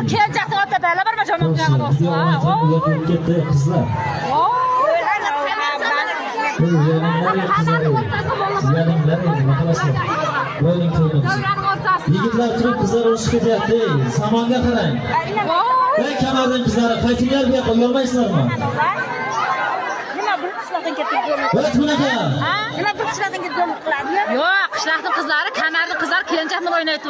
Bunlar keləcəkdi hatta belə bir məşəmə qanı olsun. Kızlar. Yigitlar turib qizlar urushib ketyapti. Samonga qarang. Ey kamardan qizlar, qaytinglar bu yoqqa yormaysizlarmi? Nima bir qishloqdan ketib O't bunaqa. Nima bir qishloqdan ketib qiladi? Yo'q, qishloqning qizlari, kamarning qizlari kelinchakni o'ynaytdi.